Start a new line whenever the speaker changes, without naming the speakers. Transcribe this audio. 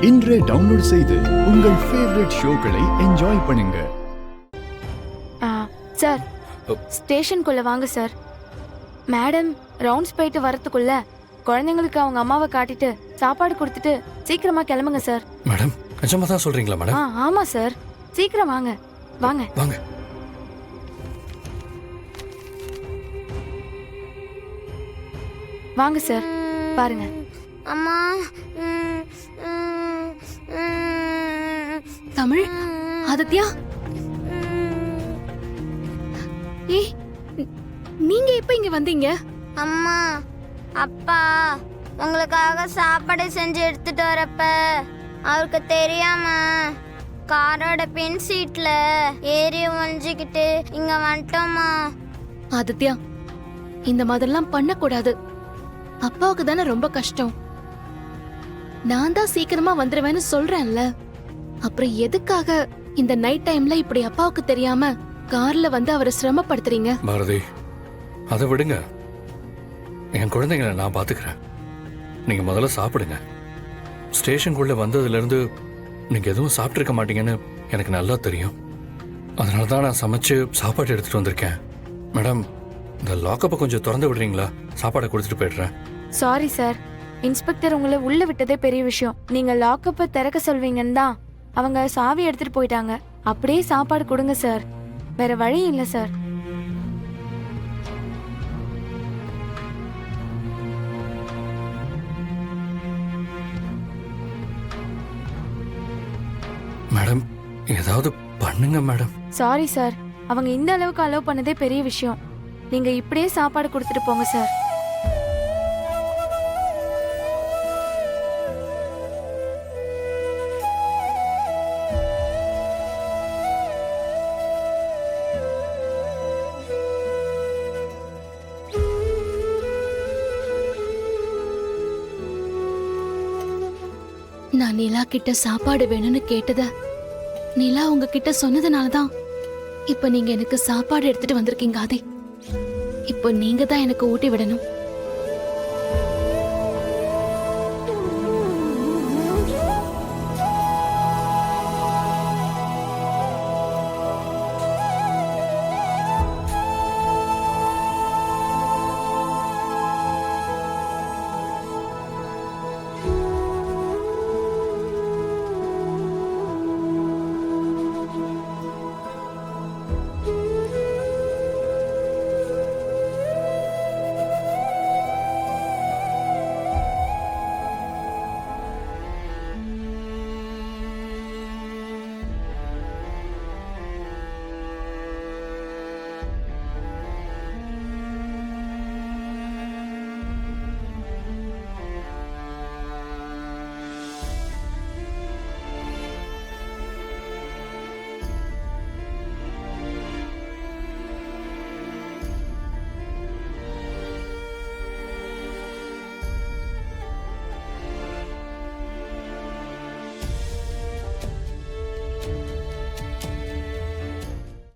இன்றே டவுன்லோட் செய்து உங்கள் ஃபேவரட் ஷோக்களை என்ஜாய் பண்ணுங்க.
சார், ஸ்டேஷனுக்குள்ள வாங்க சார். மேடம் ரவுண்ட்ஸ் போயிட்டு வரதுக்குள்ள குழந்தைங்களுக்கு அவங்க அம்மாவை காட்டிட்டு சாப்பாடு கொடுத்துட்டு சீக்கிரமா கிளம்புங்க சார்.
மேடம், நிஜமா தான் சொல்றீங்களா மேடம்?
ஆமா சார், சீக்கிரம் வாங்க வாங்க
வாங்க.
வாங்க சார், பாருங்க.
அம்மா,
தமிழ், ஆதித்யா, ஏய், நீங்க எப்ப இங்க வந்தீங்க?
அம்மா, அப்பா உங்களுக்காக சாப்பாடு செஞ்சு எடுத்துட்டு வரப்ப அவருக்கு தெரியாம காரோட பின் சீட்ல ஏறி ஒழிஞ்சுக்கிட்டு இங்க வந்துட்டோமா.
ஆதித்யா, இந்த மாதிரிலாம் பண்ணக்கூடாது. அப்பாவுக்கு தானே ரொம்ப கஷ்டம். நான் தான் சீக்கிரமா வந்துருவேன்னு சொல்றேன்ல. அப்புறம் எதுக்காக இந்த நைட் டைம்ல இப்படி அப்பாவுக்கு தெரியாம கார்ல வந்து அவரை சிரமப்படுத்துறீங்க?
பாரதி, அதை விடுங்க. என் குழந்தைங்களை நான் பாத்துக்கிறேன். நீங்க முதல்ல சாப்பிடுங்க. ஸ்டேஷனுக்குள்ள வந்ததுல இருந்து நீங்க எதுவும் சாப்பிட்டுருக்க மாட்டீங்கன்னு எனக்கு நல்லா தெரியும். அதனால தான் நான் சமைச்சு சாப்பாடு எடுத்துட்டு வந்திருக்கேன். மேடம், இந்த லாக்கப்பை கொஞ்சம் திறந்து விடுறீங்களா? சாப்பாடை கொடுத்துட்டு போயிடுறேன்.
சாரி சார், இன்ஸ்பெக்டர் உங்களை உள்ள விட்டதே பெரிய விஷயம். நீங்க லாக்கப்பை திறக்க சொல்வீங்கன்னு தான் அவங்க சாவி எடுத்துட்டு போயிட்டாங்க. அப்படியே சாப்பாடு கொடுங்க சார், வேற வழி இல்லை சார்.
மேடம், ஏதாவது பண்ணுங்க மேடம்.
சாரி சார், அவங்க இந்த அளவுக்கு அலோவ் பண்ணதே பெரிய விஷயம். நீங்க இப்படியே சாப்பாடு கொடுத்துட்டு போங்க சார்.
நான் நிலா கிட்ட சாப்பாடு வேணும்னு கேட்டத நிலா உங்ககிட்ட சொன்னதுனாலதான் இப்ப நீங்க எனக்கு சாப்பாடு எடுத்துட்டு வந்திருக்கீங்க. ஆதி, இப்ப நீங்க தான் எனக்கு ஊட்டி விடணும்.